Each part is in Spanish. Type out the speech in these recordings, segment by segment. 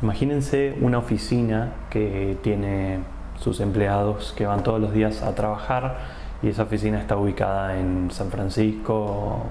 Imagínense una oficina que tiene sus empleados que van todos los días a trabajar y esa oficina está ubicada en San Francisco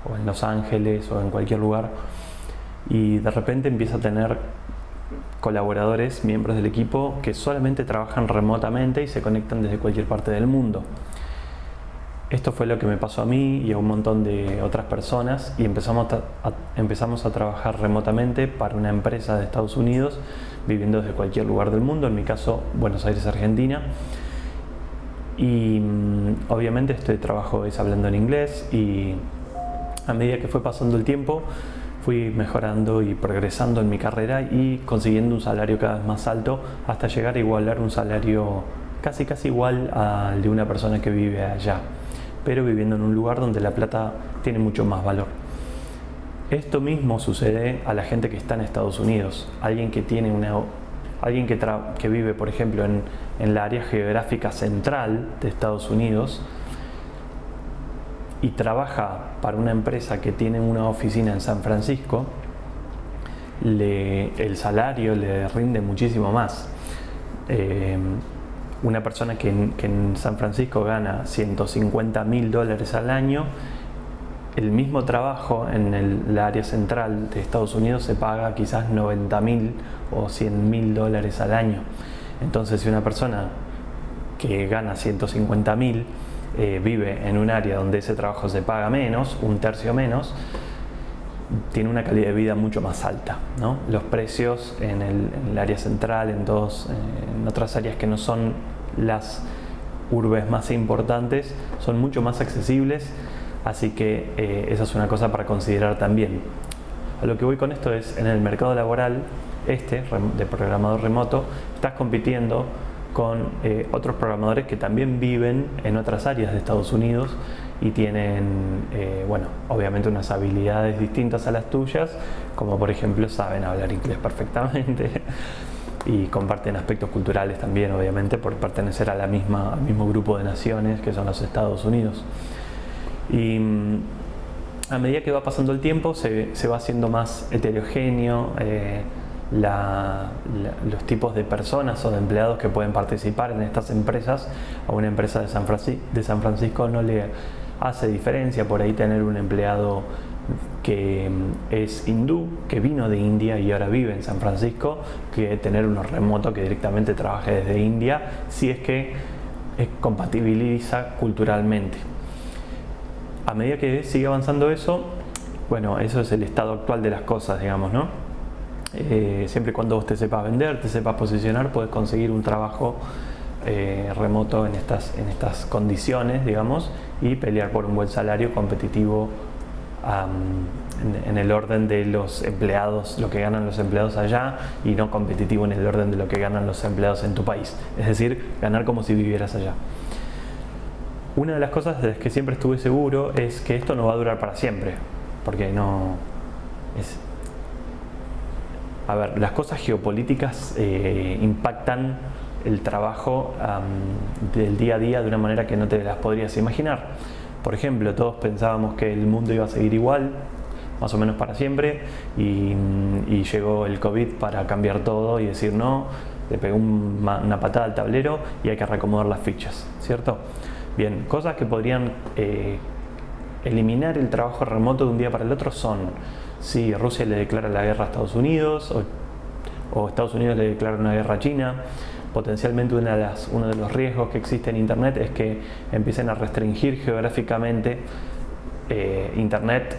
o en Los Ángeles o en cualquier lugar, y de repente empieza a tener colaboradores, miembros del equipo que solamente trabajan remotamente y se conectan desde cualquier parte del mundo. Esto fue lo que me pasó a mí y a un montón de otras personas, y empezamos a trabajar remotamente para una empresa de Estados Unidos, viviendo desde cualquier lugar del mundo, en mi caso Buenos Aires, Argentina. Y obviamente este trabajo es hablando en inglés, y a medida que fue pasando el tiempo fui mejorando y progresando en mi carrera y consiguiendo un salario cada vez más alto, hasta llegar a igualar un salario casi igual al de una persona que vive allá, pero viviendo en un lugar donde la plata tiene mucho más valor. Esto mismo sucede a la gente que está en Estados Unidos. Alguien que vive, por ejemplo, en la área geográfica central de Estados Unidos y trabaja para una empresa que tiene una oficina en San Francisco, el salario le rinde muchísimo más. Una persona que en San Francisco gana $150.000 al año, el mismo trabajo en el área central de Estados Unidos se paga quizás $90.000 o $100.000 al año. Entonces, si una persona que gana 150.000 vive en un área donde ese trabajo se paga menos, un tercio menos, tiene una calidad de vida mucho más alta, ¿no? Los precios en el área central, en otras áreas que no son las urbes más importantes, son mucho más accesibles, así que esa es una cosa para considerar también. A lo que voy con esto es, en el mercado laboral de programador remoto, estás compitiendo con otros programadores que también viven en otras áreas de Estados Unidos y tienen, obviamente unas habilidades distintas a las tuyas, como por ejemplo saben hablar inglés perfectamente y comparten aspectos culturales también, obviamente, por pertenecer al mismo grupo de naciones que son los Estados Unidos. Y a medida que va pasando el tiempo se va haciendo más heterogéneo los tipos de personas o de empleados que pueden participar en estas empresas. A una empresa de San Francisco no le hace diferencia por ahí tener un empleado que es hindú, que vino de India y ahora vive en San Francisco, que tener uno remoto que directamente trabaje desde India, si es que compatibiliza culturalmente. A medida que sigue avanzando eso, eso es el estado actual de las cosas, digamos, ¿no? Siempre y cuando vos te sepas vender, te sepas posicionar, puedes conseguir un trabajo remoto en estas condiciones, digamos, y pelear por un buen salario competitivo en el orden de los empleados, lo que ganan los empleados allá, y no competitivo en el orden de lo que ganan los empleados en tu país. Es decir, ganar como si vivieras allá. Una de las cosas de las que siempre estuve seguro es que esto no va a durar para siempre, porque no es... A ver, las cosas geopolíticas impactan el trabajo del día a día de una manera que no te las podrías imaginar. Por ejemplo, todos pensábamos que el mundo iba a seguir igual, más o menos para siempre, y llegó el COVID para cambiar todo y decir no, le pegó una patada al tablero y hay que reacomodar las fichas, ¿cierto? Bien, cosas que podrían eliminar el trabajo remoto de un día para el otro son si Rusia le declara la guerra a Estados Unidos o Estados Unidos le declara una guerra a China. Potencialmente uno de los riesgos que existe en Internet es que empiecen a restringir geográficamente Internet,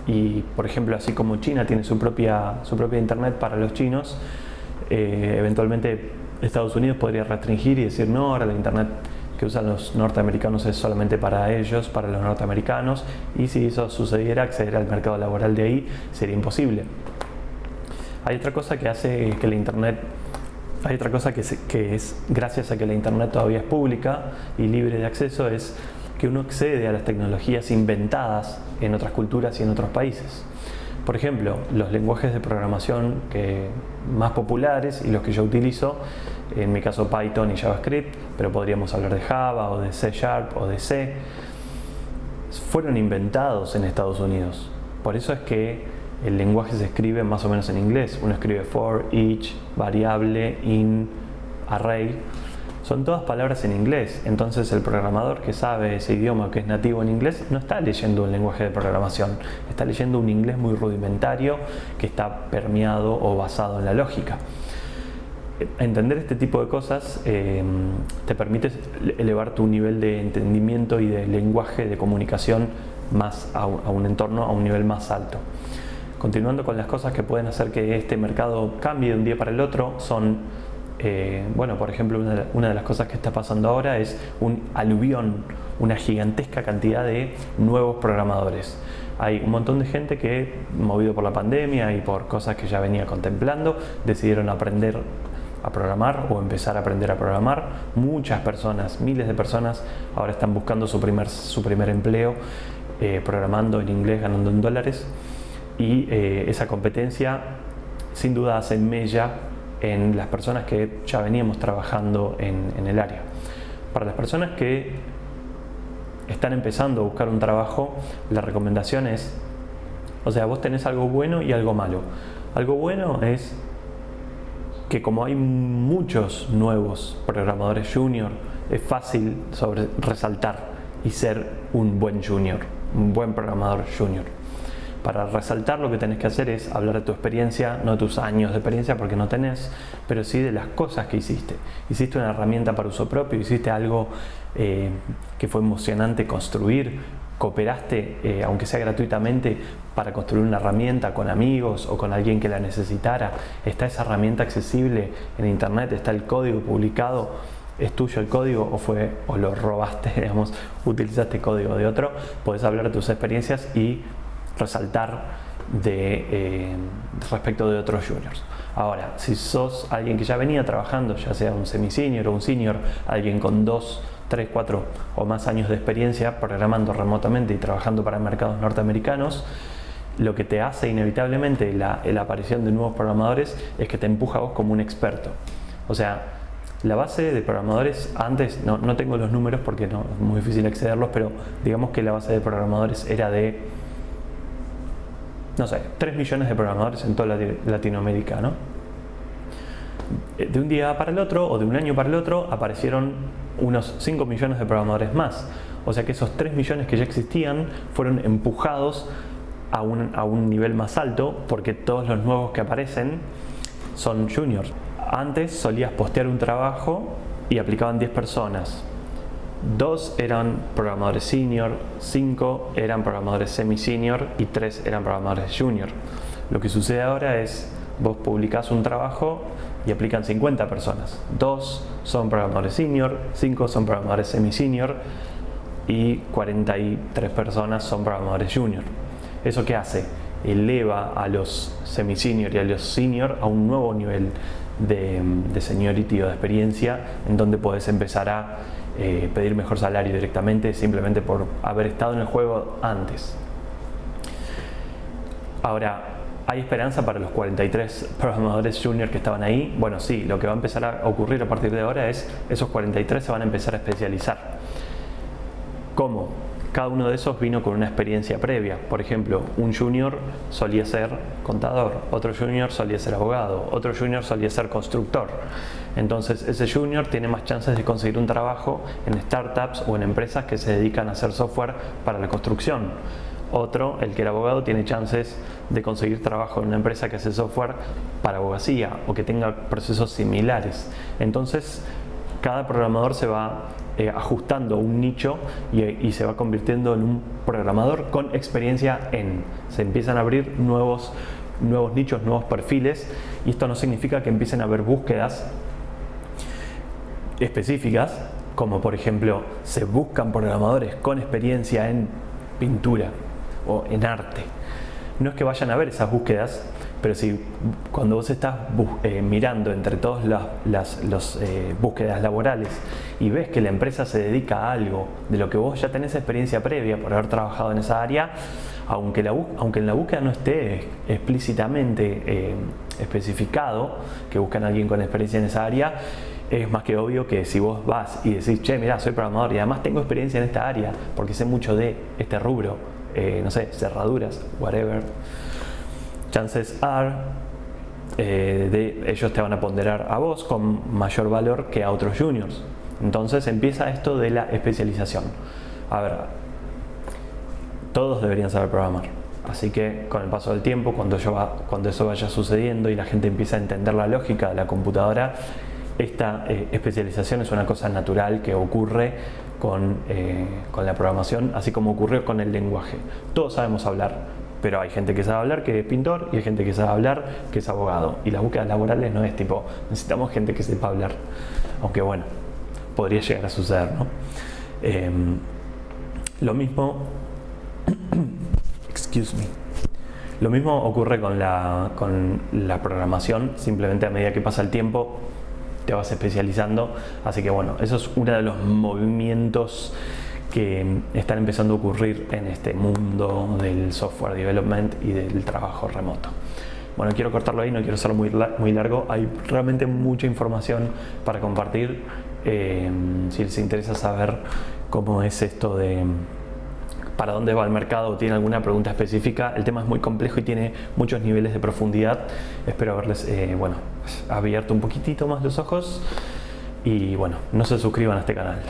y por ejemplo, así como China tiene su propia Internet para los chinos, eventualmente Estados Unidos podría restringir y decir no, ahora la Internet que usan los norteamericanos es solamente para ellos, para los norteamericanos, y si eso sucediera, acceder al mercado laboral de ahí sería imposible. Hay otra cosa que hace que la Internet, que es gracias a que la Internet todavía es pública y libre de acceso, es que uno accede a las tecnologías inventadas en otras culturas y en otros países. Por ejemplo, los lenguajes de programación más populares y los que yo utilizo, en mi caso Python y JavaScript, pero podríamos hablar de Java o de C# o de C, fueron inventados en Estados Unidos. Por eso es que el lenguaje se escribe más o menos en inglés. Uno escribe for, each, variable, in, array. Son todas palabras en inglés. Entonces el programador que sabe ese idioma, que es nativo en inglés, no está leyendo un lenguaje de programación. Está leyendo un inglés muy rudimentario que está permeado o basado en la lógica. Entender este tipo de cosas te permite elevar tu nivel de entendimiento y de lenguaje de comunicación más a un entorno, a un nivel más alto. Continuando con las cosas que pueden hacer que este mercado cambie de un día para el otro, son, bueno, por ejemplo, una de las cosas que está pasando ahora es un aluvión, una gigantesca cantidad de nuevos programadores. Hay un montón de gente que, movido por la pandemia y por cosas que ya venía contemplando, decidieron aprender a programar o empezar a aprender a programar. Muchas personas, miles de personas, ahora están buscando su primer empleo programando en inglés, ganando en dólares, y esa competencia sin duda hace mella en las personas que ya veníamos trabajando en el área. Para las personas que están empezando a buscar un trabajo, la recomendación es, o sea, vos tenés algo bueno y algo malo. Algo bueno es que como hay muchos nuevos programadores junior, es fácil resaltar y ser un buen junior, un buen programador junior. Para resaltar, lo que tenés que hacer es hablar de tu experiencia, no de tus años de experiencia porque no tenés, pero sí de las cosas que hiciste. Hiciste una herramienta para uso propio, hiciste algo que fue emocionante construir, cooperaste, aunque sea gratuitamente, para construir una herramienta con amigos o con alguien que la necesitara. Está esa herramienta accesible en internet, está el código publicado. ¿Es tuyo el código o lo robaste, digamos, utilizaste código de otro? Podés hablar de tus experiencias y resaltar respecto de otros juniors. Ahora, si sos alguien que ya venía trabajando, ya sea un semi-senior o un senior, alguien con 2, 3, 4 o más años de experiencia programando remotamente y trabajando para mercados norteamericanos, lo que te hace inevitablemente la aparición de nuevos programadores es que te empuja a vos como un experto. O sea, la base de programadores antes, no tengo los números porque es muy difícil accederlos, pero digamos que la base de programadores era de, no sé, 3 millones de programadores en toda Latinoamérica, ¿no? De un día para el otro o de un año para el otro aparecieron unos 5 millones de programadores más. O sea que esos 3 millones que ya existían fueron empujados a un nivel más alto porque todos los nuevos que aparecen son juniors. Antes solías postear un trabajo y aplicaban 10 personas. 2 eran programadores senior, 5 eran programadores semi-senior y 3 eran programadores junior. Lo que sucede ahora es, vos publicás un trabajo y aplican 50 personas. 2 son programadores senior, 5 son programadores semi-senior y 43 personas son programadores junior. ¿Eso qué hace? Eleva a los semi-senior y a los senior a un nuevo nivel de seniority o de experiencia, en donde podés empezar a pedir mejor salario directamente simplemente por haber estado en el juego antes. Ahora, ¿hay esperanza para los 43 programadores junior que estaban ahí? Bueno, sí, lo que va a empezar a ocurrir a partir de ahora es esos 43 se van a empezar a especializar. ¿Cómo? Cada uno de esos vino con una experiencia previa. Por ejemplo, un junior solía ser contador, otro junior solía ser abogado, otro junior solía ser constructor. Entonces ese junior tiene más chances de conseguir un trabajo en startups o en empresas que se dedican a hacer software para la construcción. Otro, el que era abogado, tiene chances de conseguir trabajo en una empresa que hace software para abogacía o que tenga procesos similares. Entonces cada programador se va ajustando un nicho y se va convirtiendo en un programador con experiencia se empiezan a abrir nuevos nichos, nuevos perfiles, y esto no significa que empiecen a haber búsquedas específicas, como por ejemplo se buscan programadores con experiencia en pintura o en arte. No es que vayan a ver esas búsquedas, pero si cuando vos estás mirando entre todas las búsquedas laborales y ves que la empresa se dedica a algo de lo que vos ya tenés experiencia previa por haber trabajado en esa área, aunque en la búsqueda no esté explícitamente especificado que buscan a alguien con experiencia en esa área, es más que obvio que si vos vas y decís, che, mirá, soy programador y además tengo experiencia en esta área porque sé mucho de este rubro, no sé, cerraduras, whatever, chances are ellos te van a ponderar a vos con mayor valor que a otros juniors. Entonces empieza esto de la especialización. A ver, todos deberían saber programar. Así que con el paso del tiempo, cuando eso vaya sucediendo y la gente empieza a entender la lógica de la computadora, esta especialización es una cosa natural que ocurre con la programación, así como ocurrió con el lenguaje. Todos sabemos hablar, pero hay gente que sabe hablar que es pintor y hay gente que sabe hablar que es abogado. Y las búsquedas laborales no es tipo, necesitamos gente que sepa hablar. Aunque bueno, podría llegar a suceder, ¿no? Lo mismo excuse me. Lo mismo ocurre con la programación, simplemente a medida que pasa el tiempo te vas especializando, así que bueno, eso es uno de los movimientos que están empezando a ocurrir en este mundo del software development y del trabajo remoto. Bueno, quiero cortarlo ahí, no quiero ser muy largo, hay realmente mucha información para compartir. Si les interesa saber cómo es esto de para dónde va el mercado o tiene alguna pregunta específica, el tema es muy complejo y tiene muchos niveles de profundidad. Espero haberles abierto un poquitito más los ojos y bueno, no se suscriban a este canal.